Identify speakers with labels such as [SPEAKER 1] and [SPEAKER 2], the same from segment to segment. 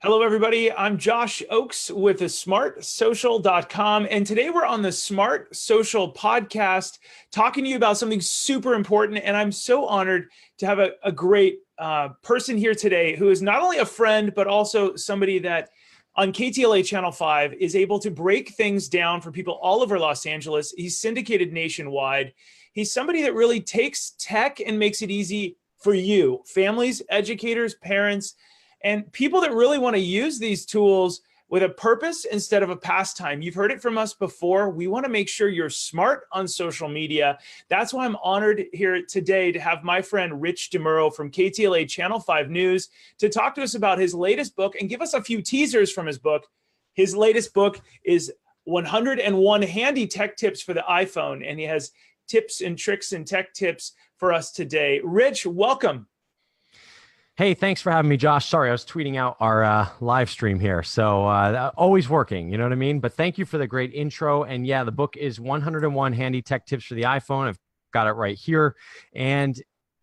[SPEAKER 1] Hello, everybody. I'm Josh Ochs with the smartsocial.com. And today we're on the Smart Social podcast talking to you about something super important. And I'm so honored to have a great person here today who is not only a friend, but also somebody that on KTLA Channel 5 is able to break things down for people all over Los Angeles. He's syndicated nationwide. He's somebody that really takes tech and makes it easy for you, families, educators, parents, and people that really want to use these tools with a purpose instead of a pastime. You've heard it from us before. We want to make sure you're smart on social media. That's why I'm honored here today to have my friend Rich Demuro from KTLA Channel 5 News to talk to us about his latest book and give us a few teasers from his book. His latest book is 101 Handy Tech Tips for the iPhone, and he has tips and tricks and tech tips for us today. Rich, welcome.
[SPEAKER 2] Hey, thanks for having me, Josh. Sorry, I was tweeting out our live stream here. So always working, you know what I mean? But thank you for the great intro. And yeah, the book is 101 Handy Tech Tips for the iPhone. I've got it right here. And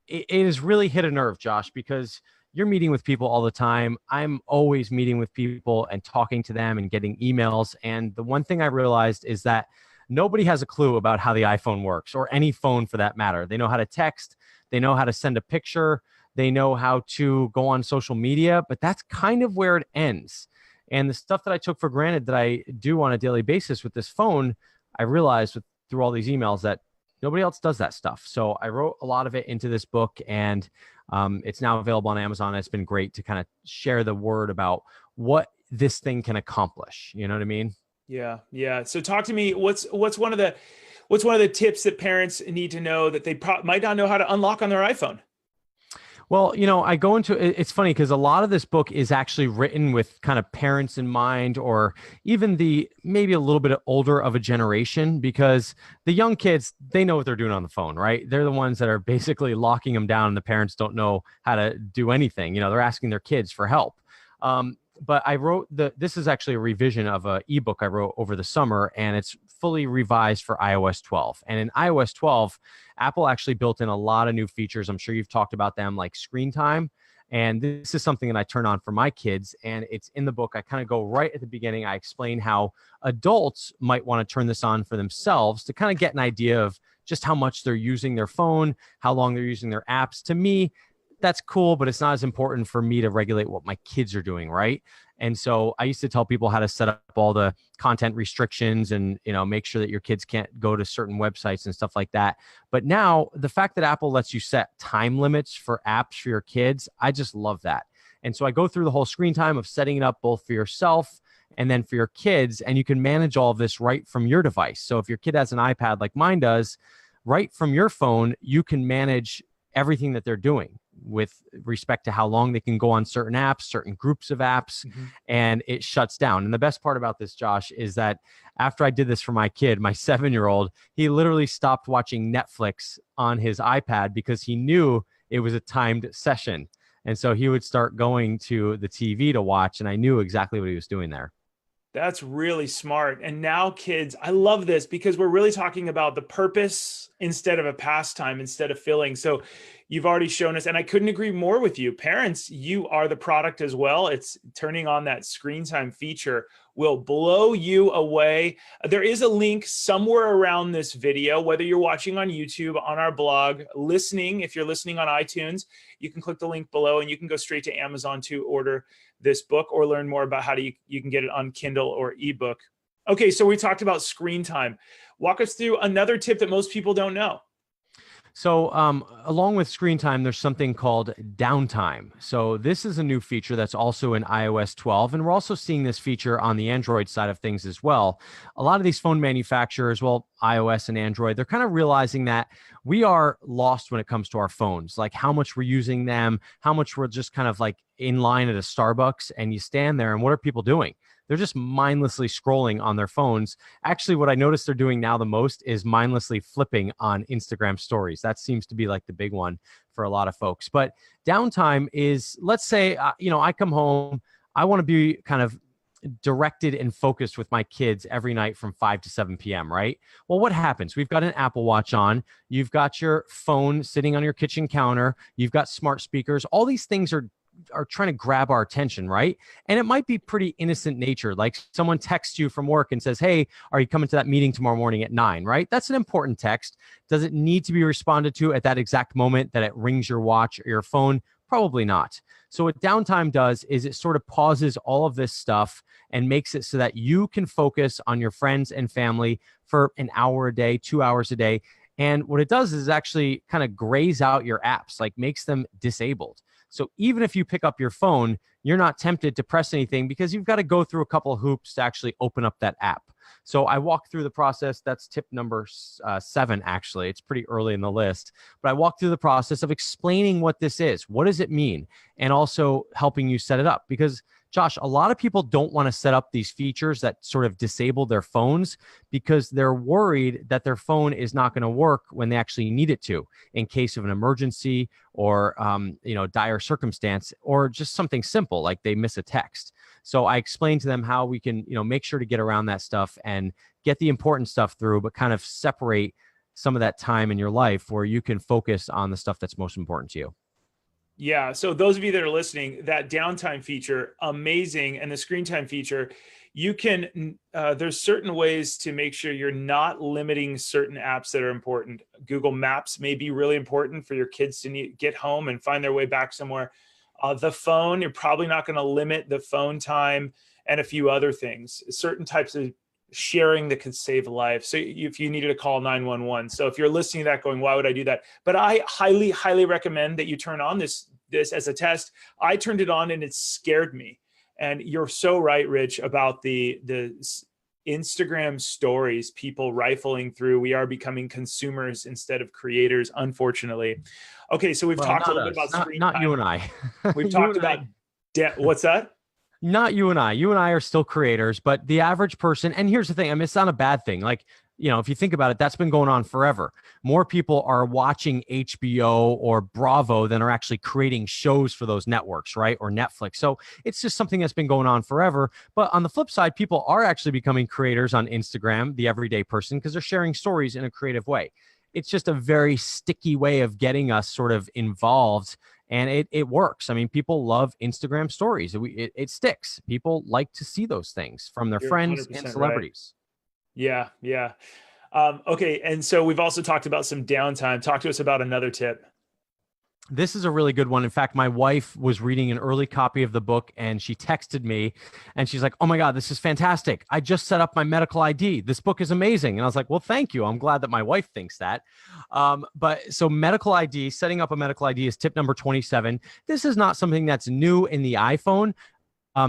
[SPEAKER 2] it has really hit a nerve, Josh, because you're meeting with people all the time. I'm always meeting with people and talking to them and getting emails. And the one thing I realized is that nobody has a clue about how the iPhone works, or any phone for that matter. They know how to text. They know how to send a picture. They know how to go on social media, but that's kind of where it ends. And the stuff that I took for granted that I do on a daily basis with this phone, I realized through all these emails that nobody else does that stuff. So I wrote a lot of it into this book, and it's now available on Amazon. It's been great to kind of share the word about what this thing can accomplish. You know what I mean?
[SPEAKER 1] Yeah. So talk to me. What's one of the tips that parents need to know that they might not know how to unlock on their iPhone?
[SPEAKER 2] Well, I go into it's funny because a lot of this book is actually written with kind of parents in mind, or even the maybe a little bit older of a generation, because the young kids, they know what they're doing on the phone, right? They're the ones that are basically locking them down, and the parents don't know how to do anything. They're asking their kids for help. But I wrote this is actually a revision of an ebook I wrote over the summer, and it's fully revised for iOS 12. And in iOS 12, Apple actually built in a lot of new features. I'm sure you've talked about them, like screen time. And this is something that I turn on for my kids, and it's in the book. I kind of go right at the beginning. I explain how adults might want to turn this on for themselves to kind of get an idea of just how much they're using their phone, how long they're using their apps. To me, that's cool, but it's not as important for me to regulate what my kids are doing, right? And so I used to tell people how to set up all the content restrictions and, make sure that your kids can't go to certain websites and stuff like that. But now the fact that Apple lets you set time limits for apps for your kids, I just love that. And so I go through the whole screen time of setting it up both for yourself and then for your kids, and you can manage all of this right from your device. So if your kid has an iPad like mine does, right from your phone, you can manage everything that they're doing with respect to how long they can go on certain apps, certain groups of apps, and it shuts down. And the best part about this, Josh, is that after I did this for my kid, my 7-year-old, he literally stopped watching Netflix on his iPad because he knew it was a timed session. And so he would start going to the TV to watch, and I knew exactly what he was doing there.
[SPEAKER 1] That's really smart. And now kids, I love this because we're really talking about the purpose instead of a pastime, instead of filling. So you've already shown us, and I couldn't agree more with you. Parents, you are the product as well. It's turning on that screen time feature will blow you away. There is a link somewhere around this video, whether you're watching on YouTube, on our blog, listening. If you're listening on iTunes, you can click the link below and you can go straight to Amazon to order this book or learn more about how you can get it on Kindle or ebook. Okay, so we talked about screen time. Walk us through another tip that most people don't know.
[SPEAKER 2] So along with screen time, there's something called downtime. So this is a new feature that's also in iOS 12, and we're also seeing this feature on the Android side of things as well. A lot of these phone manufacturers, well, iOS and Android, they're kind of realizing that we are lost when it comes to our phones, like how much we're using them, how much we're just kind of like in line at a Starbucks, and you stand there, and what are people doing? They're just mindlessly scrolling on their phones. Actually, what I noticed they're doing now the most is mindlessly flipping on Instagram stories. That seems to be like the big one for a lot of folks. But downtime is, let's say, I come home, I want to be kind of directed and focused with my kids every night from 5 to 7 p.m., right? Well, what happens? We've got an Apple Watch on. You've got your phone sitting on your kitchen counter. You've got smart speakers. All these things are are trying to grab our attention, right? And it might be pretty innocent nature. Like someone texts you from work and says, hey, are you coming to that meeting tomorrow morning at 9, right? That's an important text. Does it need to be responded to at that exact moment that it rings your watch or your phone? Probably not. So what downtime does is it sort of pauses all of this stuff and makes it so that you can focus on your friends and family for an hour a day, 2 hours a day. And what it does is actually kind of grays out your apps, like makes them disabled. So even if you pick up your phone, you're not tempted to press anything because you've got to go through a couple of hoops to actually open up that app. So I walk through the process. That's tip number 7, actually. It's pretty early in the list. But I walk through the process of explaining what this is. What does it mean? And also helping you set it up. Because, Josh, a lot of people don't want to set up these features that sort of disable their phones because they're worried that their phone is not going to work when they actually need it to in case of an emergency or, dire circumstance, or just something simple like they miss a text. So I explained to them how we can, make sure to get around that stuff and get the important stuff through, but kind of separate some of that time in your life where you can focus on the stuff that's most important to you.
[SPEAKER 1] Yeah. So those of you that are listening, that downtime feature, amazing. And the screen time feature, you can, there's certain ways to make sure you're not limiting certain apps that are important. Google Maps may be really important for your kids to get home and find their way back somewhere. The phone, you're probably not going to limit the phone time, and a few other things, certain types of sharing that could save a life. So if you needed to call 911. So if you're listening to that going, why would I do that? But I highly, highly recommend that you turn on this as a test. I turned it on and it scared me. And you're so right, Rich, about the Instagram stories, people rifling through. We are becoming consumers instead of creators, unfortunately. Okay, so we've talked a little bit about screen time.
[SPEAKER 2] Not you and I.
[SPEAKER 1] We've talked about what's that?
[SPEAKER 2] Not you and I. You and I are still creators, but the average person, and here's the thing, I mean, it's not a bad thing. Like, if you think about it, that's been going on forever. More people are watching HBO or Bravo than are actually creating shows for those networks, right? Or Netflix. So it's just something that's been going on forever. But on the flip side, people are actually becoming creators on Instagram, the everyday person, because they're sharing stories in a creative way. It's just a very sticky way of getting us sort of involved. And it works. I mean, people love Instagram stories. It sticks. People like to see those things from their friends and celebrities.
[SPEAKER 1] Right. Yeah. Okay. And so we've also talked about some downtime. Talk to us about another tip.
[SPEAKER 2] This is a really good one. In fact, my wife was reading an early copy of the book and she texted me and she's like, oh my God, this is fantastic. I just set up my medical ID. This book is amazing. And I was like, well, thank you. I'm glad that my wife thinks that. But so medical ID, setting up a medical ID is tip number 27. This is not something that's new in the iPhone.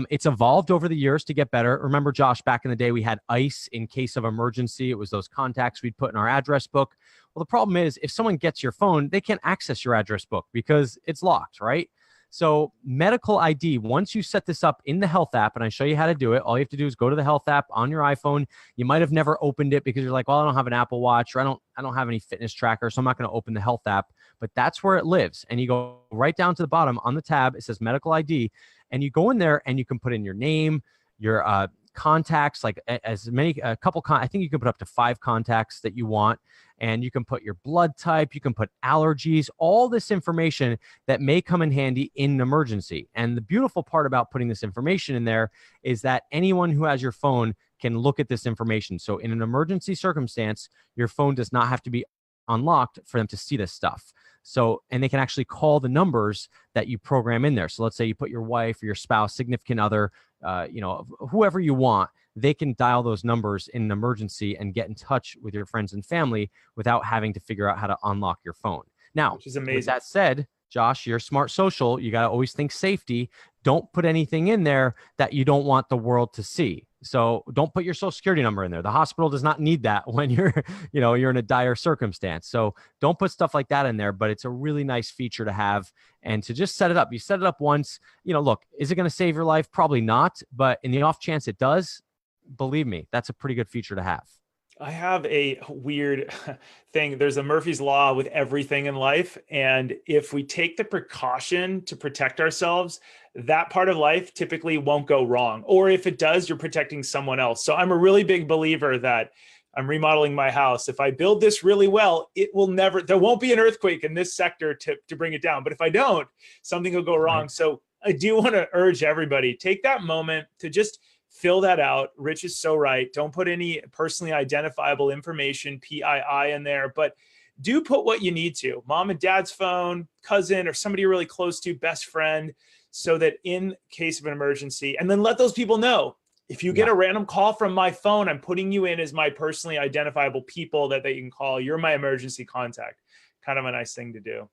[SPEAKER 2] It's evolved over the years to get better. Remember, Josh, back in the day, we had ICE in case of emergency. It was those contacts we'd put in our address book. Well, the problem is if someone gets your phone, they can't access your address book because it's locked, right? So medical ID, once you set this up in the health app, and I show you how to do it, all you have to do is go to the health app on your iPhone. You might have never opened it because you're like, well, I don't have an Apple Watch, or I don't have any fitness tracker, so I'm not going to open the health app. But that's where it lives. And you go right down to the bottom on the tab. It says medical ID. And you go in there and you can put in your name, your contacts, like I think you can put up to 5 contacts that you want. And you can put your blood type, you can put allergies, all this information that may come in handy in an emergency. And the beautiful part about putting this information in there is that anyone who has your phone can look at this information. So in an emergency circumstance, your phone does not have to be unlocked for them to see this stuff. So, and they can actually call the numbers that you program in there. So let's say you put your wife or your spouse, significant other, whoever you want, they can dial those numbers in an emergency and get in touch with your friends and family without having to figure out how to unlock your phone. Now, which is amazing. With that said, Josh, you're smart social. You got to always think safety. Don't put anything in there that you don't want the world to see. So don't put your social security number in there. The hospital does not need that when you're in a dire circumstance. So don't put stuff like that in there, but it's a really nice feature to have and to just set it up. You set it up once, look, is it going to save your life? Probably not. But in the off chance it does, believe me, that's a pretty good feature to have.
[SPEAKER 1] I have a weird thing. There's a Murphy's Law with everything in life. And if we take the precaution to protect ourselves, that part of life typically won't go wrong. Or if it does, you're protecting someone else. So I'm a really big believer that I'm remodeling my house. If I build this really well, there won't be an earthquake in this sector to bring it down. But if I don't, something will go wrong. Right. So I do want to urge everybody, take that moment to just fill that out. Rich is so right. Don't put any personally identifiable information, PII, in there, but do put what you need to. Mom and dad's phone, cousin, or somebody you're really close to, best friend, so that in case of an emergency, and then let those people know. If you get a random call from my phone, I'm putting you in as my personally identifiable people that you can call. You're my emergency contact. Kind of a nice thing to do.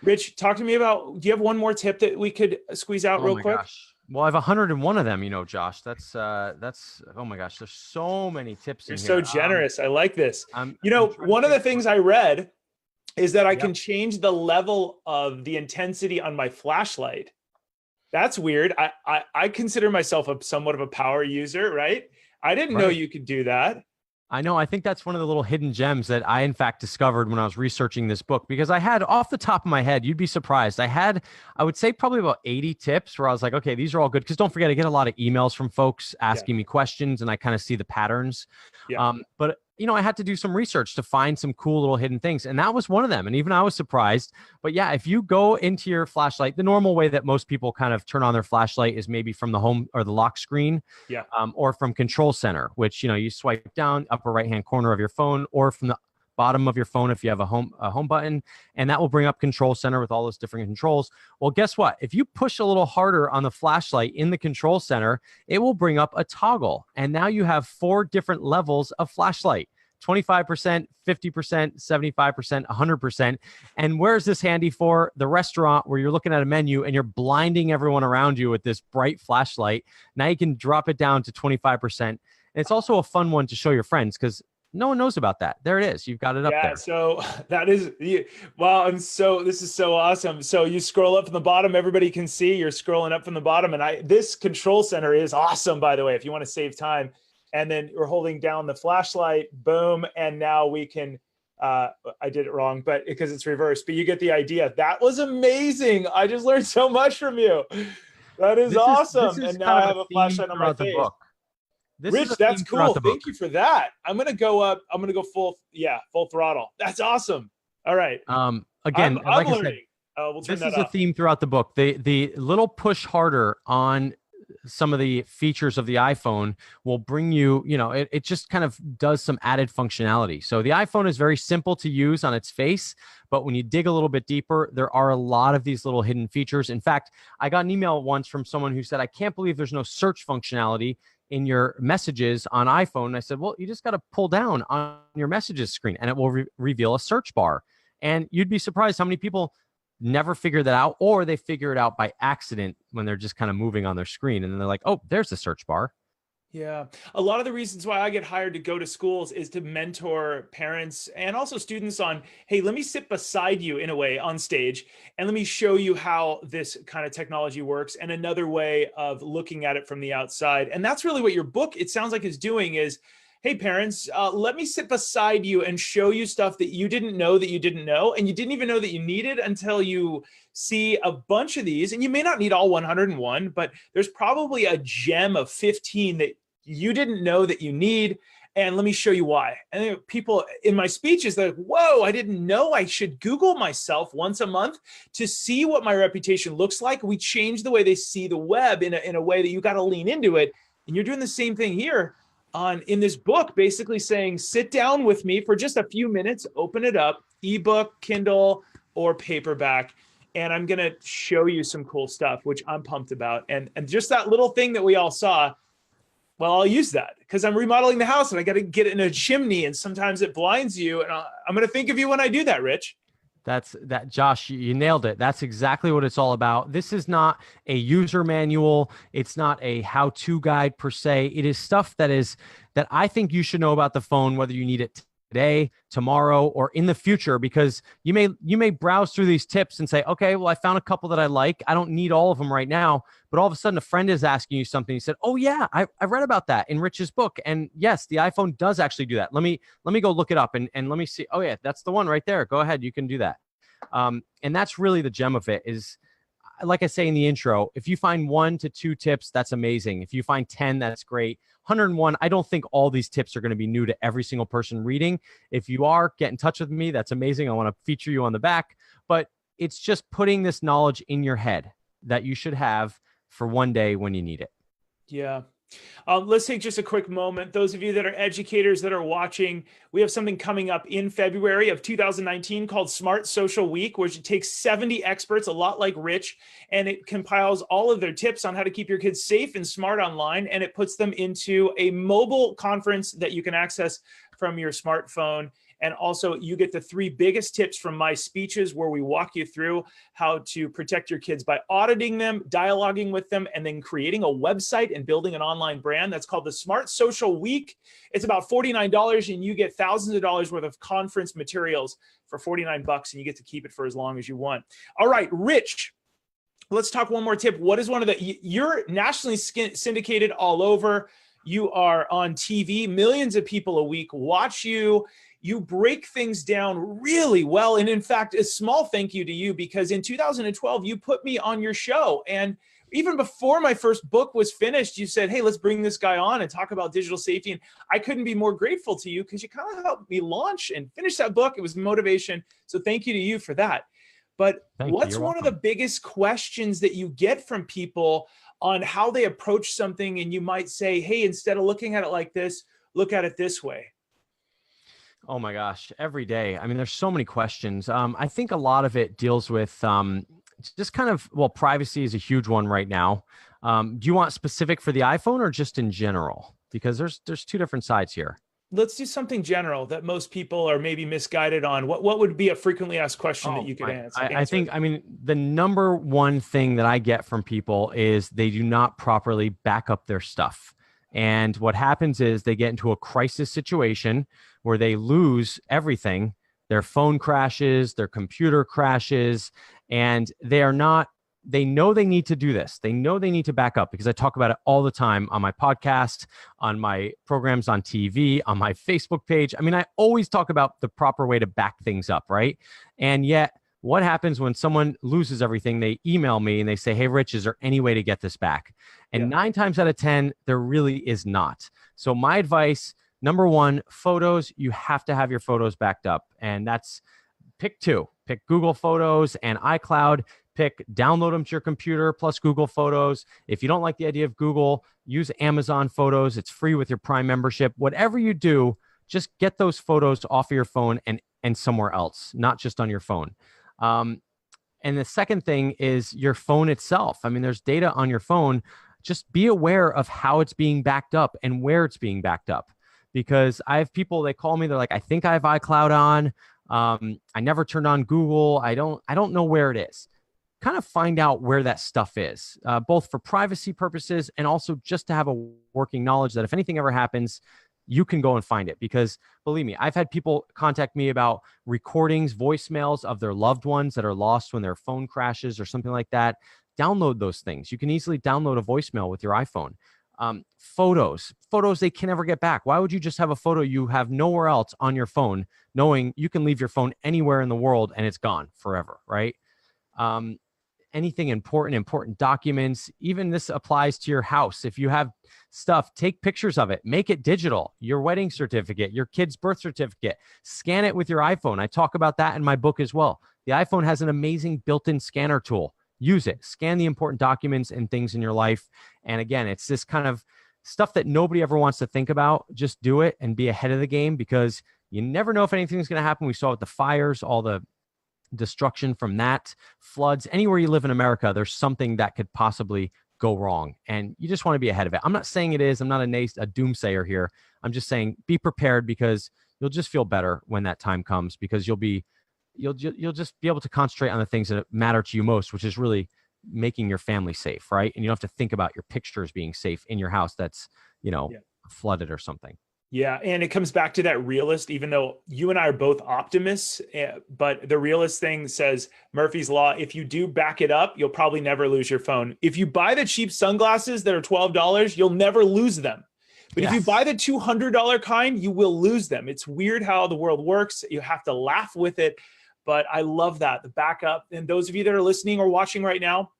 [SPEAKER 1] Rich, talk to me about, do you have one more tip that we could squeeze out real quick?
[SPEAKER 2] Gosh. Well, I have 101 of them, Josh. That's, oh my gosh, there's so many tips in here.
[SPEAKER 1] You're so generous. I like this. One of the things I read is that I can change the level of the intensity on my flashlight. That's weird. I consider myself somewhat of a power user, right? I didn't know you could do that.
[SPEAKER 2] I know. I think that's one of the little hidden gems that I, in fact, discovered when I was researching this book, because I had, off the top of my head, you'd be surprised, I would say probably about 80 tips where I was like, okay, these are all good. Because don't forget, I get a lot of emails from folks asking me questions, and I kind of see the patterns. But I had to do some research to find some cool little hidden things. And that was one of them. And even I was surprised. But yeah, if you go into your flashlight, the normal way that most people kind of turn on their flashlight is maybe from the home or the lock screen, or from Control Center, which, you swipe down upper right-hand corner of your phone, or from the bottom of your phone if you have a home button, and that will bring up Control Center with all those different controls. Well, guess what? If you push a little harder on the flashlight in the Control Center, it will bring up a toggle, and now you have 4 different levels of flashlight: 25%, 50%, 75%, 100%. And where's this handy for? The restaurant, where you're looking at a menu and you're blinding everyone around you with this bright flashlight. Now you can drop it down to 25%. And it's also a fun one to show your friends, because no one knows about that. There it is. You've got it up there.
[SPEAKER 1] So that is, wow. This is so awesome. So you scroll up from the bottom, everybody can see you're scrolling up from the bottom. And this Control Center is awesome, by the way, if you want to save time. And then we're holding down the flashlight, boom. And now we can, I did it wrong, but because it's reversed, but you get the idea. That was amazing. I just learned so much from you. That is awesome. And now I have a flashlight on my face. Rich, that's cool. Thank you for that. I'm going to go full throttle. That's awesome. All right.
[SPEAKER 2] Again,
[SPEAKER 1] I'm learning. We'll turn
[SPEAKER 2] this is a theme throughout the book. The little push harder on some of the features of the iPhone will bring you, it just kind of does some added functionality. So the iPhone is very simple to use on its face, but when you dig a little bit deeper, there are a lot of these little hidden features. In fact, I got an email once from someone who said, I can't believe there's no search functionality in your messages on iPhone. And I said, well, you just got to pull down on your messages screen and it will reveal a search bar. And you'd be surprised how many people never figure that out, or they figure it out by accident when they're just kind of moving on their screen. And then they're like, oh, there's the search bar.
[SPEAKER 1] Yeah. A lot of the reasons why I get hired to go to schools is to mentor parents and also students on, hey, let me sit beside you in a way on stage, and let me show you how this kind of technology works, and another way of looking at it from the outside. And that's really what your book, it sounds like, is doing is, hey, parents, let me sit beside you and show you stuff that you didn't know, and you didn't even know that you needed until you see a bunch of these. And you may not need all 101, but there's probably a gem of 15 that you didn't know that you need. And let me show you why. And people in my speeches, they're like, whoa, I didn't know I should Google myself once a month to see what my reputation looks like. We change the way they see the web in a way that you got to lean into it. And you're doing the same thing here in this book, basically saying, sit down with me for just a few minutes, open it up, ebook, Kindle, or paperback, and I'm going to show you some cool stuff, which I'm pumped about. And just that little thing that we all saw, well, I'll use that because I'm remodeling the house and I got to get it in a chimney, and sometimes it blinds you. And I'm going to think of you when I do that, Rich.
[SPEAKER 2] Josh, you nailed it. That's exactly what it's all about. This is not a user manual. It's not a how-to guide per se. It is stuff that I think you should know about the phone, whether you need it today, tomorrow, or in the future, because you may browse through these tips and say, okay, well, I found a couple that I like. I don't need all of them right now. But all of a sudden a friend is asking you something. He said, oh yeah, I read about that in Rich's book. And yes, the iPhone does actually do that. Let me go look it up and let me see. Oh yeah, that's the one right there. Go ahead. You can do that. And that's really the gem of it is, like I say in the intro, if you find 1 to 2 tips, that's amazing. If you find 10, that's great. 101, I don't think all these tips are going to be new to every single person reading. If you are, get in touch with me. That's amazing. I want to feature you on the back. But it's just putting this knowledge in your head. that you should have for one day when you need it.
[SPEAKER 1] Yeah. Let's take just a quick moment. Those of you that are educators that are watching, we have something coming up in February of 2019 called Smart Social Week, which it takes 70 experts, a lot like Rich, and it compiles all of their tips on how to keep your kids safe and smart online, and it puts them into a mobile conference that you can access from your smartphone. And also, you get the 3 biggest tips from my speeches where we walk you through how to protect your kids by auditing them, dialoguing with them, and then creating a website and building an online brand. That's called the Smart Social Week. It's about $49, and you get thousands of dollars worth of conference materials for $49, and you get to keep it for as long as you want. All right, Rich, let's talk one more tip. What is one of the, you're nationally syndicated all over. You are on TV. Millions of people a week watch you. You break things down really well. And in fact, a small thank you to you, because in 2012, you put me on your show. And even before my first book was finished, you said, hey, let's bring this guy on and talk about digital safety. And I couldn't be more grateful to you, because you kind of helped me launch and finish that book. It was motivation. So thank you to you for that. But what's one of the biggest questions that you get from people on how they approach something? And you might say, hey, instead of looking at it like this, look at it this way.
[SPEAKER 2] Oh my gosh, every day. I mean, there's so many questions. I think a lot of it deals with just kind of, well, privacy is a huge one right now. Do you want specific for the iPhone or just in general? Because there's 2 different sides here.
[SPEAKER 1] Let's do something general that most people are maybe misguided on. What would be a frequently asked question that you could answer?
[SPEAKER 2] I think, I mean, the number one thing that I get from people is they do not properly back up their stuff. And what happens is they get into a crisis situation where they lose everything. Their phone crashes, their computer crashes, and they know they need to do this. They know they need to back up, because I talk about it all the time on my podcast, on my programs on TV, on my Facebook page. I mean, I always talk about the proper way to back things up, right? And yet, what happens when someone loses everything? They email me and they say, hey, Rich, is there any way to get this back? And 9 times out of 10, there really is not. So my advice, number 1, photos, you have to have your photos backed up. And that's pick 2. Pick Google Photos and iCloud. Download them to your computer plus Google Photos. If you don't like the idea of Google, use Amazon Photos. It's free with your Prime membership. Whatever you do, just get those photos off of your phone and somewhere else, not just on your phone. And the second thing is your phone itself. I mean, there's data on your phone. Just be aware of how it's being backed up and where it's being backed up. Because I have people, they call me, they're like, I think I have iCloud on. I never turned on Google. I don't know where it is. Kind of find out where that stuff is, both for privacy purposes and also just to have a working knowledge that if anything ever happens, you can go and find it. Because believe me, I've had people contact me about recordings, voicemails of their loved ones that are lost when their phone crashes or something like that. Download those things. You can easily download a voicemail with your iPhone. Photos they can never get back. Why would you just have a photo you have nowhere else on your phone, knowing you can leave your phone anywhere in the world and it's gone forever, right? Anything important documents, even this applies to your house. If you have stuff, take pictures of it, make it digital. Your wedding certificate, your kid's birth certificate, scan it with your iPhone. I talk about that in my book as well. The iPhone has an amazing built-in scanner tool. Use it, scan the important documents and things in your life. And again, it's this kind of stuff that nobody ever wants to think about. Just do it and be ahead of the game, because you never know if anything's going to happen. We saw it with the fires, all the destruction from that, floods. Anywhere you live in America, there's something that could possibly go wrong, and you just want to be ahead of it. I'm not saying it is. I'm not a doomsayer here. I'm just saying be prepared, because you'll just feel better when that time comes, because you'll just be able to concentrate on the things that matter to you most, which is really making your family safe, right? And you don't have to think about your pictures being safe in your house that's flooded or something.
[SPEAKER 1] Yeah. And it comes back to that realist, even though you and I are both optimists, but the realist thing says Murphy's Law, if you do back it up, you'll probably never lose your phone. If you buy the cheap sunglasses that are $12, you'll never lose them. But if you buy the $200 kind, you will lose them. It's weird how the world works. You have to laugh with it. But I love that, the backup. And those of you that are listening or watching right now,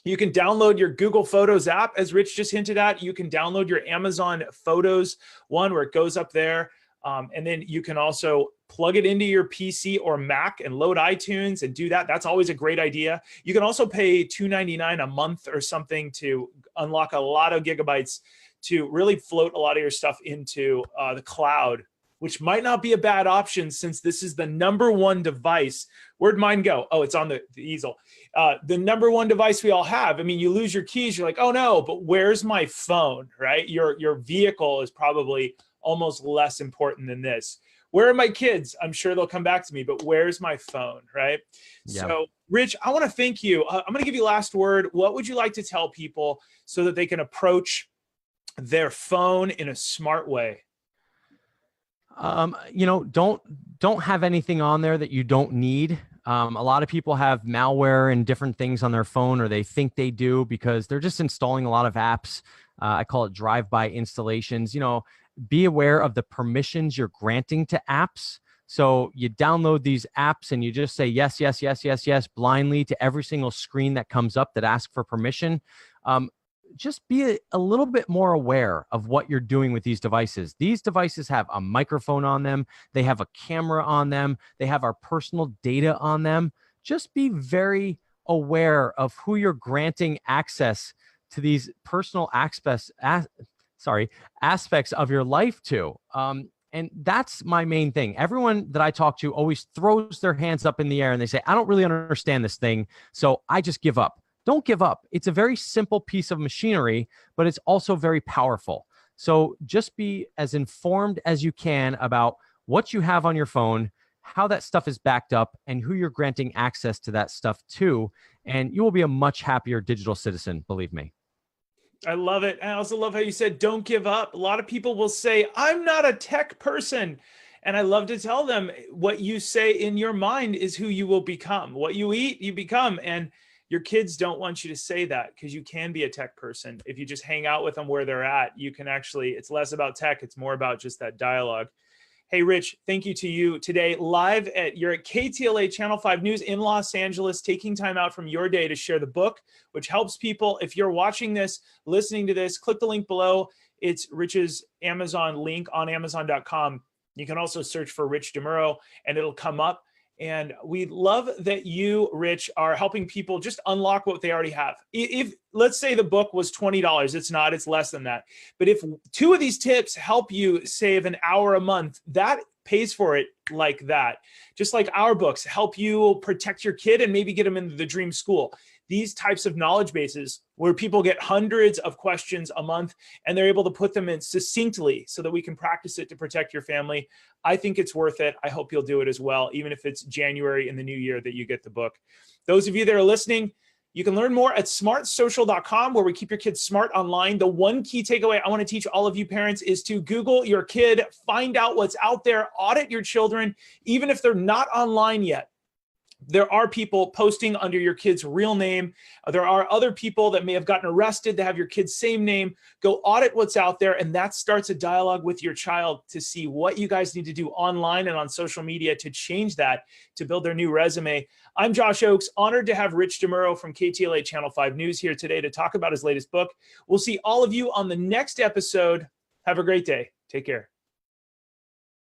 [SPEAKER 1] you can download your Google Photos app, as Rich just hinted at. You can download your Amazon Photos one where it goes up there. And then you can also plug it into your PC or Mac and load iTunes and do that. That's always a great idea. You can also pay $2.99 a month or something to unlock a lot of gigabytes to really float a lot of your stuff into the cloud, which might not be a bad option since this is the number one device. Where'd mine go? Oh, it's on the easel. The number one device we all have. I mean, you lose your keys, you're like, oh no, but where's my phone, right? Your vehicle is probably almost less important than this. Where are my kids? I'm sure they'll come back to me, but where's my phone, right? Yeah. So Rich, I want to thank you. I'm going to give you last word. What would you like to tell people so that they can approach their phone in a smart way?
[SPEAKER 2] Don't have anything on there that you don't need. A lot of people have malware and different things on their phone, or they think they do because they're just installing a lot of apps. I call it drive-by installations. Be aware of the permissions you're granting to apps. So you download these apps and you just say yes, yes, yes, yes, yes, blindly to every single screen that comes up that asks for permission. Just be a little bit more aware of what you're doing with these devices. These devices have a microphone on them. They have a camera on them. They have our personal data on them. Just be very aware of who you're granting access to these personal aspects of your life to. And that's my main thing. Everyone that I talk to always throws their hands up in the air and they say, I don't really understand this thing, so I just give up. Don't give up. It's a very simple piece of machinery, but it's also very powerful. So just be as informed as you can about what you have on your phone, how that stuff is backed up, and who you're granting access to that stuff to, and you will be a much happier digital citizen, believe me.
[SPEAKER 1] I love it. I also love how you said, don't give up. A lot of people will say, I'm not a tech person. And I love to tell them what you say in your mind is who you will become. What you eat, you become. And your kids don't want you to say that because you can be a tech person. If you just hang out with them where they're at, you can actually, it's less about tech. It's more about just that dialogue. Hey, Rich, thank you to you today live you're at KTLA Channel 5 News in Los Angeles, taking time out from your day to share the book, which helps people. If you're watching this, listening to this, click the link below. It's Rich's Amazon link on Amazon.com. You can also search for Rich Demuro and it'll come up. And we love that you, Rich, are helping people just unlock what they already have. If let's say the book was $20, it's not, it's less than that. But if 2 of these tips help you save an hour a month, that pays for it like that. Just like our books help you protect your kid and maybe get them into the dream school. These types of knowledge bases where people get hundreds of questions a month and they're able to put them in succinctly so that we can practice it to protect your family. I think it's worth it. I hope you'll do it as well, even if it's January in the new year that you get the book. Those of you that are listening, you can learn more at smartsocial.com, where we keep your kids smart online. The one key takeaway I want to teach all of you parents is to Google your kid, find out what's out there, audit your children, even if they're not online yet. There are people posting under your kid's real name. There are other people that may have gotten arrested that have your kid's same name. Go audit what's out there, and that starts a dialogue with your child to see what you guys need to do online and on social media to change that, to build their new resume. I'm Josh Ochs, honored to have Rich Demuro from KTLA Channel 5 News here today to talk about his latest book. We'll see all of you on the next episode. Have a great day. Take care.